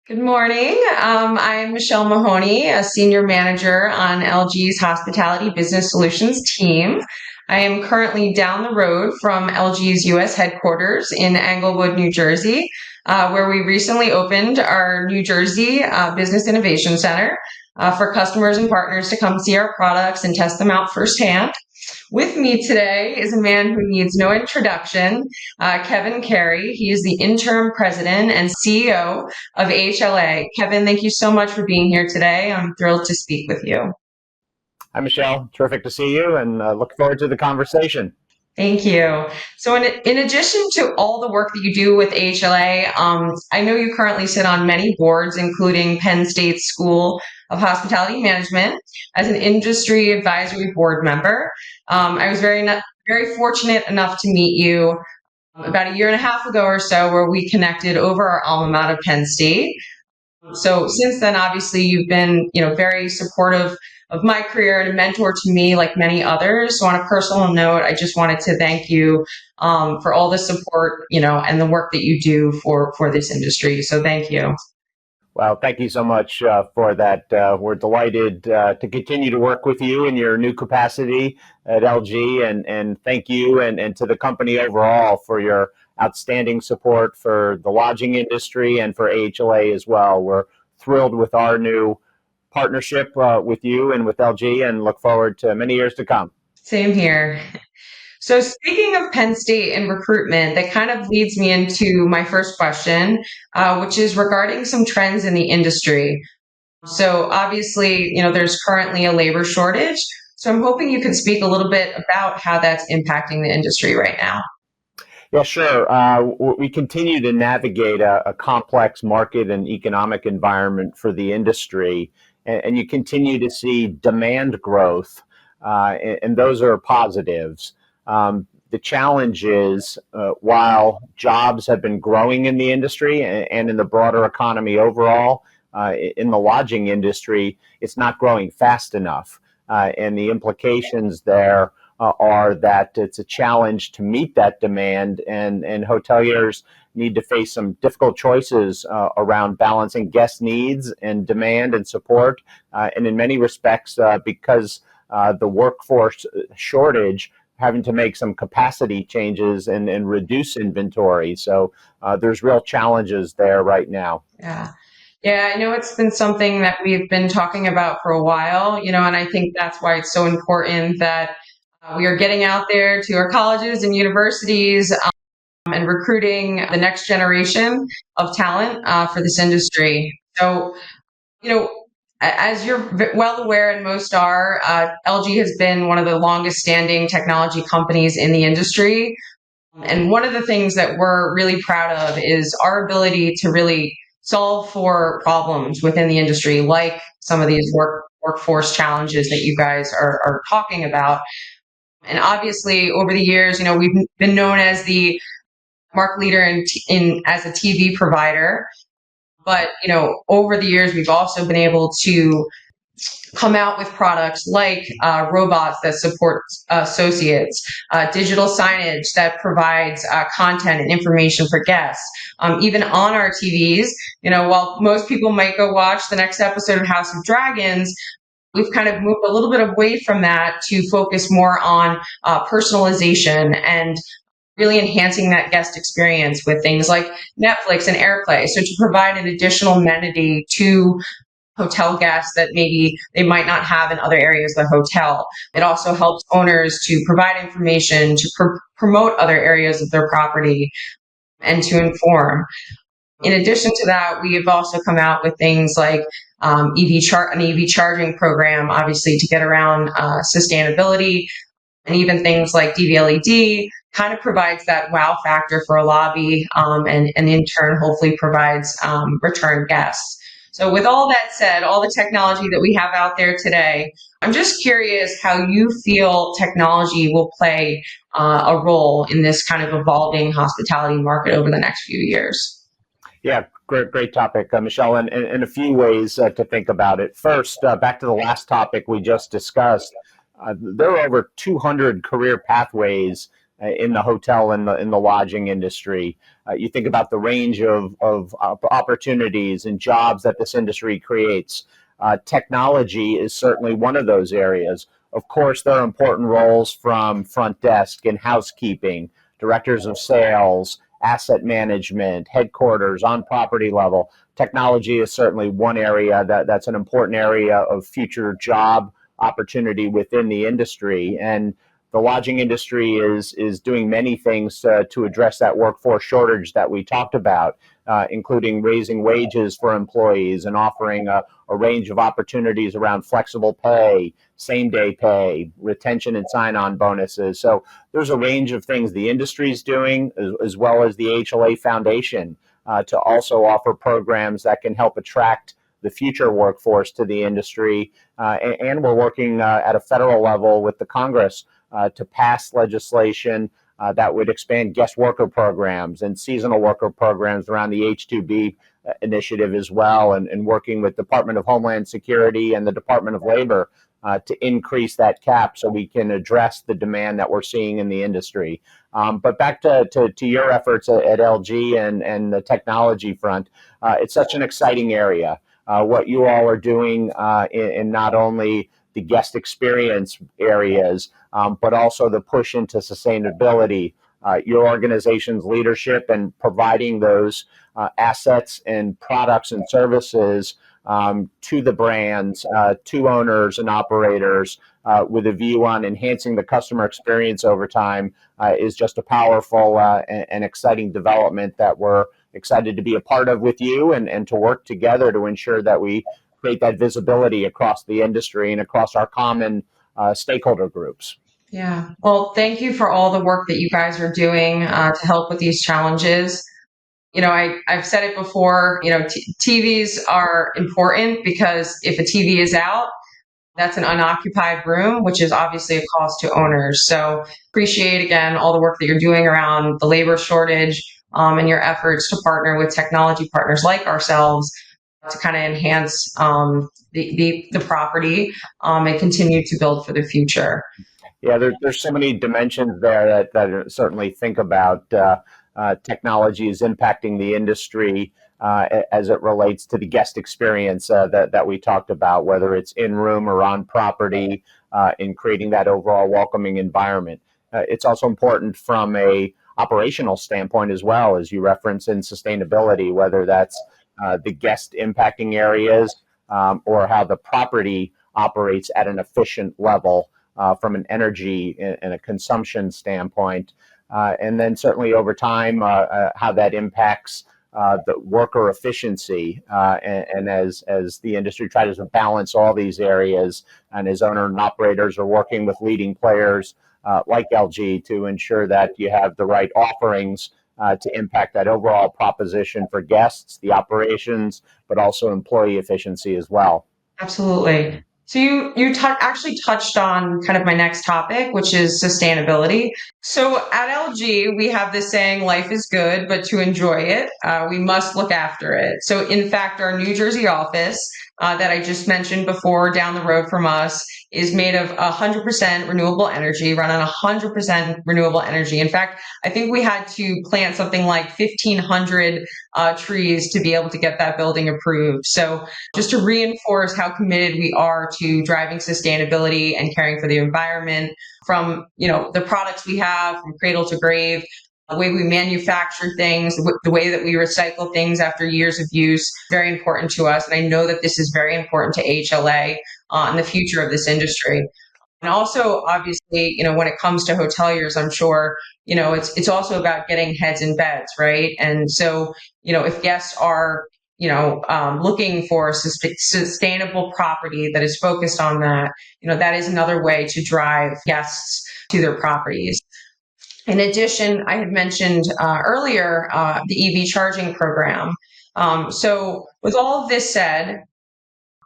Good morning. I'm Michelle Mahoney, a senior manager on LG's Hospitality Business Solutions team. I am currently down the road from LG's U.S. headquarters in Englewood, New Jersey, where we recently opened our New Jersey Business Innovation Center for customers and partners to come see our products and test them out firsthand. With me today is a man who needs no introduction, Kevin Carey. He is the interim president and CEO of AHLA. Kevin, thank you so much for being here today. I'm thrilled to speak with you. Hi, Michelle. Terrific to see you and look forward to the conversation. Thank you. So in addition to all the work that you do with AHLA, I know you currently sit on many boards, including Penn State School of Hospitality Management as an industry advisory board member. I was very fortunate enough to meet you about a year and a half ago or so, where we connected over our alma mater, Penn State. So since then, obviously, you've been, very supportive of my career and a mentor to me, like many others. So on a personal note, I just wanted to thank you for all the support, and the work that you do for this industry. So thank you. Well, thank you so much for that. We're delighted to continue to work with you in your new capacity at LG, and thank you and to the company overall for your outstanding support for the lodging industry and for AHLA as well. We're thrilled with our new partnership with you and with LG and look forward to many years to come. Same here. So speaking of Penn State and recruitment, that kind of leads me into my first question, which is regarding some trends in the industry. So obviously, there's currently a labor shortage. So I'm hoping you can speak a little bit about how that's impacting the industry right now. Yeah, sure. We continue to navigate a complex market and economic environment for the industry, and you continue to see demand growth, and those are positives. The challenge is, while jobs have been growing in the industry and in the broader economy overall, in the lodging industry, it's not growing fast enough. And the implications there are that it's a challenge to meet that demand, and hoteliers need to face some difficult choices around balancing guest needs and demand and support. And in many respects, because the workforce shortage, having to make some capacity changes and reduce inventory. So there's real challenges there right now. Yeah. Yeah, I know it's been something that we've been talking about for a while, and I think that's why it's so important that we are getting out there to our colleges and universities and recruiting the next generation of talent for this industry. So, as you're well aware, and most are, LG has been one of the longest standing technology companies in the industry. And one of the things that we're really proud of is our ability to really solve for problems within the industry, like some of these workforce challenges that you guys are talking about. And obviously, over the years, we've been known as the market leader in as a TV provider. But over the years, we've also been able to come out with products like robots that support associates, digital signage that provides content and information for guests. Even on our TVs, while most people might go watch the next episode of House of Dragons, we've kind of moved a little bit away from that to focus more on personalization and really enhancing that guest experience with things like Netflix and AirPlay. So to provide an additional amenity to hotel guests that maybe they might not have in other areas of the hotel. It also helps owners to provide information to promote other areas of their property and to inform. In addition to that, we have also come out with things like an EV charging program, obviously to get around sustainability, and even things like DVLED kind of provides that wow factor for a lobby, and in turn hopefully provides return guests. So with all that said, all the technology that we have out there today, I'm just curious how you feel technology will play a role in this kind of evolving hospitality market over the next few years. Yeah, great topic, Michelle, and in a few ways to think about it. First, back to the last topic we just discussed, there are over 200 career pathways in the hotel and in the lodging industry. You think about the range of opportunities and jobs that this industry creates. Technology is certainly one of those areas. Of course, there are important roles from front desk and housekeeping, directors of sales, asset management, headquarters, on property level. Technology is certainly one area that's an important area of future job opportunity within the industry. And the lodging industry is doing many things to address that workforce shortage that we talked about, including raising wages for employees and offering a range of opportunities around flexible pay, same day pay, retention and sign on bonuses. So there's a range of things the industry is doing, as well as the AHLA Foundation, to also offer programs that can help attract the future workforce to the industry. And we're working at a federal level with the Congress to pass legislation that would expand guest worker programs and seasonal worker programs around the H-2B initiative as well, and working with Department of Homeland Security and the Department of Labor to increase that cap so we can address the demand that we're seeing in the industry. But back to your efforts at LG and the technology front, it's such an exciting area. What you all are doing in not only the guest experience areas, but also the push into sustainability, your organization's leadership and providing those assets and products and services to the brands, to owners and operators, with a view on enhancing the customer experience over time, is just a powerful and exciting development that we're excited to be a part of with you, and to work together to ensure that we create that visibility across the industry and across our common stakeholder groups. Yeah. Well, thank you for all the work that you guys are doing to help with these challenges. I've said it before, TVs are important because if a TV is out, that's an unoccupied room, which is obviously a cost to owners. So appreciate, again, all the work that you're doing around the labor shortage, and your efforts to partner with technology partners like ourselves to kind of enhance the property, and continue to build for the future. Yeah, there's so many dimensions there that I certainly think about. Technology is impacting the industry as it relates to the guest experience that we talked about, whether it's in room or on property, in creating that overall welcoming environment. It's also important from a operational standpoint as well, as you reference in sustainability, whether that's the guest impacting areas, or how the property operates at an efficient level from an energy and a consumption standpoint. And then certainly over time, how that impacts the worker efficiency, and as the industry tries to balance all these areas, and as owner and operators are working with leading players like LG to ensure that you have the right offerings to impact that overall proposition for guests, the operations, but also employee efficiency as well. Absolutely. So you actually touched on kind of my next topic, which is sustainability. So at LG, we have this saying, life is good, but to enjoy it, we must look after it. So in fact, our New Jersey office that I just mentioned before down the road from us is made of 100% renewable energy, run on 100% renewable energy. In fact, I think we had to plant something like 1,500 trees to be able to get that building approved. So just to reinforce how committed we are to driving sustainability and caring for the environment, from the products we have from cradle to grave, the way we manufacture things, the way that we recycle things after years of use, very important to us. And I know that this is very important to AHLA and the future of this industry. And also, obviously, when it comes to hoteliers, I'm sure, it's also about getting heads in beds, right? And so, if guests are looking for a sustainable property that is focused on that, that is another way to drive guests to their properties. In addition, I had mentioned earlier the EV charging program. So with all of this said,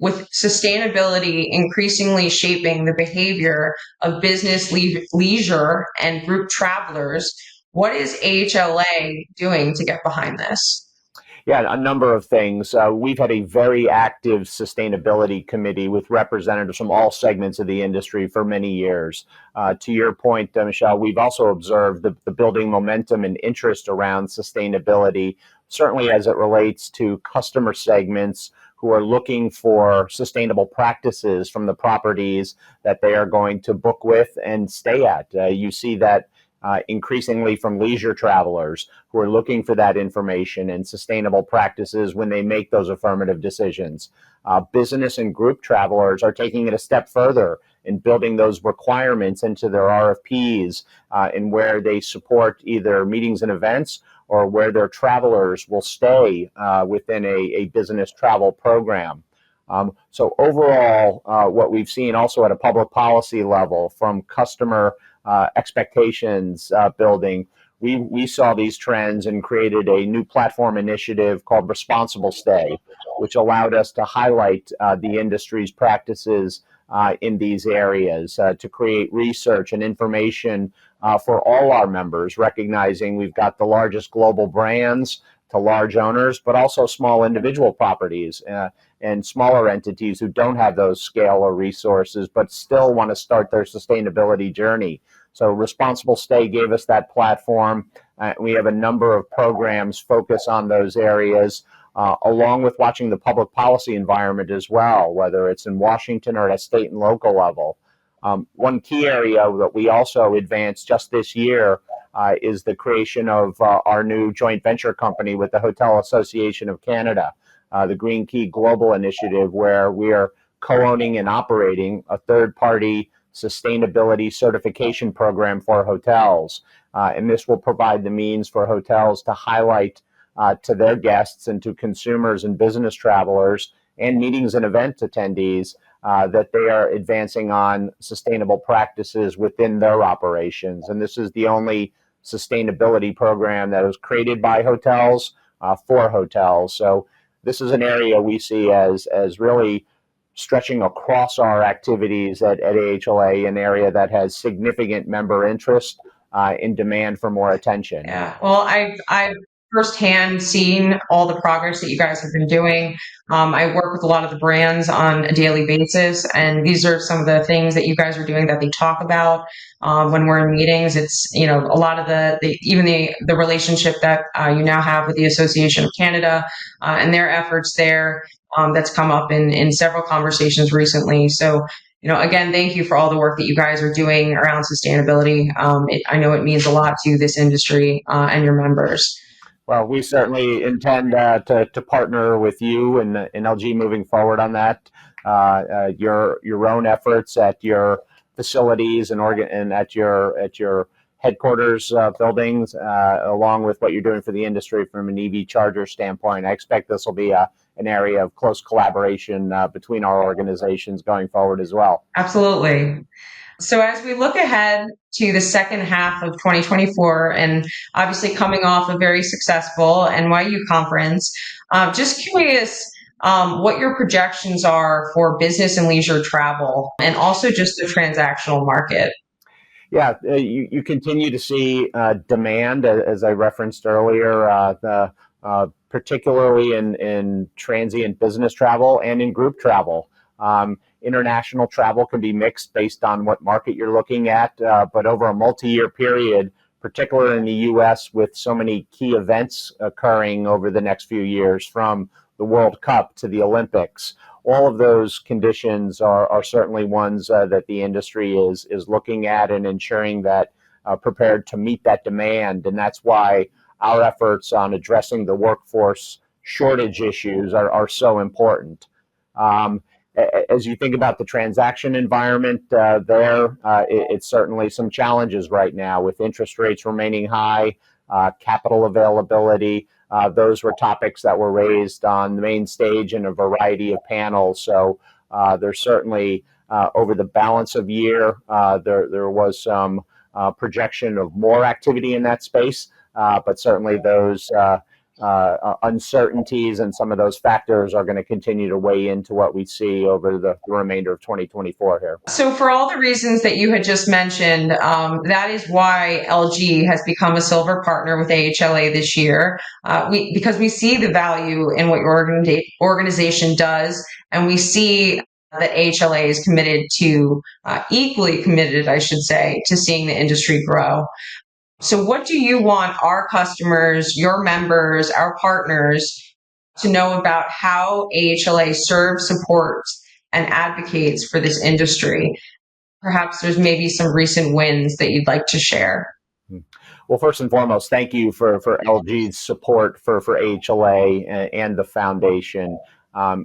with sustainability increasingly shaping the behavior of business, leisure, and group travelers, what is AHLA doing to get behind this? Yeah, a number of things. We've had a very active sustainability committee with representatives from all segments of the industry for many years. To your point, Michelle, we've also observed the building momentum and interest around sustainability, certainly as it relates to customer segments who are looking for sustainable practices from the properties that they are going to book with and stay at. You see that increasingly from leisure travelers who are looking for that information and sustainable practices when they make those affirmative decisions. Business and group travelers are taking it a step further in building those requirements into their RFPs in where they support either meetings and events or where their travelers will stay within a business travel program. So overall, what we've seen also at a public policy level from customer expectations building, we saw these trends and created a new platform initiative called Responsible Stay, which allowed us to highlight the industry's practices in these areas to create research and information for all our members, recognizing we've got the largest global brands to large owners, but also small individual properties and smaller entities who don't have those scale or resources, but still want to start their sustainability journey. So Responsible Stay gave us that platform. We have a number of programs focus on those areas, along with watching the public policy environment as well, whether it's in Washington or at a state and local level. One key area that we also advanced just this year is the creation of our new joint venture company with the Hotel Association of Canada, the Green Key Global Initiative, where we are co-owning and operating a third-party sustainability certification program for hotels. And this will provide the means for hotels to highlight to their guests and to consumers and business travelers and meetings and event attendees that they are advancing on sustainable practices within their operations. And this is the only sustainability program that was created by hotels for hotels. So this is an area we see as really stretching across our activities at AHLA, an area that has significant member interest in demand for more attention. Yeah, well, I've firsthand seen all the progress that you guys have been doing. I work with a lot of the brands on a daily basis, and these are some of the things that you guys are doing that they talk about when we're in meetings. It's, you know, a lot of the relationship that you now have with the Association of Canada and their efforts there, that's come up in several conversations recently. So, you know, again, thank you for all the work that you guys are doing around sustainability. I know it means a lot to this industry and your members. Well, we certainly intend to partner with you and LG moving forward on that. Your own efforts at your facilities and at your headquarters buildings, along with what you're doing for the industry from an EV charger standpoint. I expect this will be an area of close collaboration between our organizations going forward as well. Absolutely. So as we look ahead to the second half of 2024, and obviously coming off a very successful NYU conference, just curious what your projections are for business and leisure travel, and also just the transactional market. Yeah, you continue to see demand, as I referenced earlier, particularly in transient business travel and in group travel. International travel can be mixed based on what market you're looking at, but over a multi-year period, particularly in the U.S., with so many key events occurring over the next few years, from the World Cup to the Olympics, all of those conditions are certainly ones that the industry is looking at and ensuring that prepared to meet that demand. And that's why our efforts on addressing the workforce shortage issues are so important. As you think about the transaction environment it's certainly some challenges right now with interest rates remaining high, capital availability. Those were topics that were raised on the main stage in a variety of panels. So there's certainly over the balance of year, there was some projection of more activity in that space, but certainly those uncertainties, and some of those factors are going to continue to weigh into what we see over the remainder of 2024 here. So for all the reasons that you had just mentioned, that is why LG has become a silver partner with AHLA this year. Because we see the value in what your organization does, and we see that AHLA is committed to, equally committed, I should say, to seeing the industry grow. So what do you want our customers, your members, our partners to know about how AHLA serves, supports, and advocates for this industry? Perhaps there's maybe some recent wins that you'd like to share. Well, first and foremost, thank you for LG's support for AHLA and the foundation.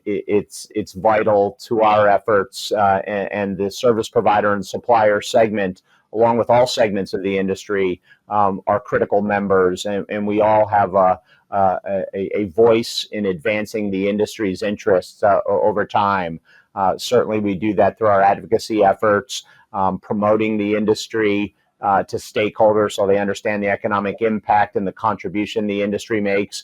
It's vital to our efforts, and the service provider and supplier segment, along with all segments of the industry, are critical members, and we all have a voice in advancing the industry's interests over time. Certainly, we do that through our advocacy efforts, promoting the industry to stakeholders so they understand the economic impact and the contribution the industry makes,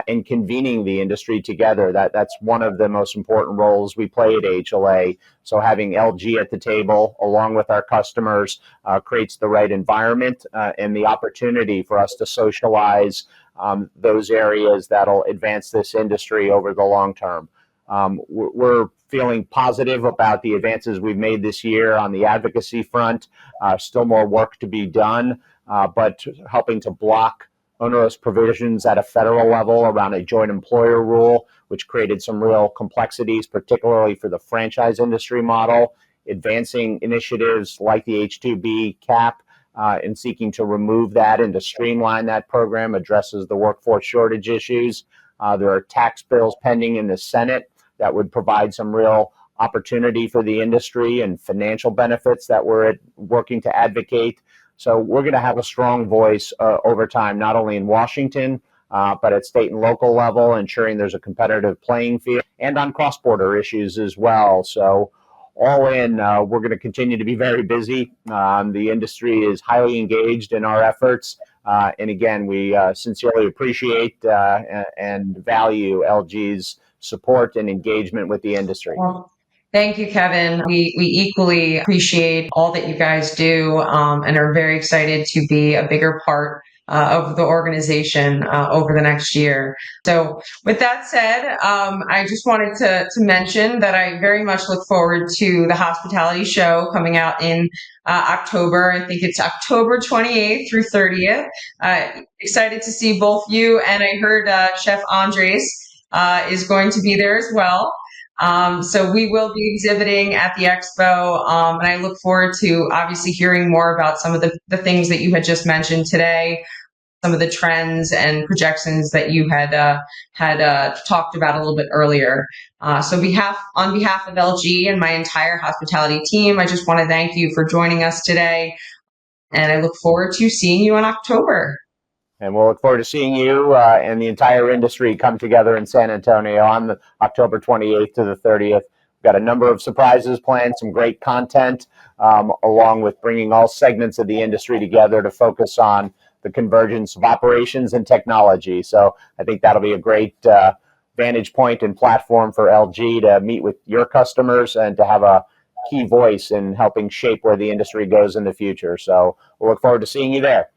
and convening the industry together. That's one of the most important roles we play at AHLA. So having LG at the table along with our customers creates the right environment and the opportunity for us to socialize those areas that'll advance this industry over the long term. We're feeling positive about the advances we've made this year on the advocacy front. Still more work to be done, but helping to block onerous provisions at a federal level around a joint employer rule, which created some real complexities, particularly for the franchise industry model, advancing initiatives like the H-2B cap, and seeking to remove that and to streamline that program, addresses the workforce shortage issues. There are tax bills pending in the Senate that would provide some real opportunity for the industry and financial benefits that we're working to advocate. So we're going to have a strong voice over time, not only in Washington, but at state and local level, ensuring there's a competitive playing field, and on cross-border issues as well. So all in, we're going to continue to be very busy. The industry is highly engaged in our efforts. And again, we sincerely appreciate and value LG's support and engagement with the industry. Well, thank you, Kevin. We equally appreciate all that you guys do, and are very excited to be a bigger part of the organization over the next year. So with that said, I just wanted to mention that I very much look forward to the hospitality show coming out in October. I think it's October 28th through 30th. Excited to see both you, and I heard Chef Andres is going to be there as well. So we will be exhibiting at the expo, and I look forward to obviously hearing more about some of the things that you had just mentioned today, some of the trends and projections that you had talked about a little bit earlier. So on behalf of LG and my entire hospitality team, I just want to thank you for joining us today, and I look forward to seeing you in October. And we'll look forward to seeing you and the entire industry come together in San Antonio on the October 28th to the 30th. We've got a number of surprises planned, some great content, along with bringing all segments of the industry together to focus on the convergence of operations and technology. So I think that'll be a great vantage point and platform for LG to meet with your customers and to have a key voice in helping shape where the industry goes in the future. So we'll look forward to seeing you there.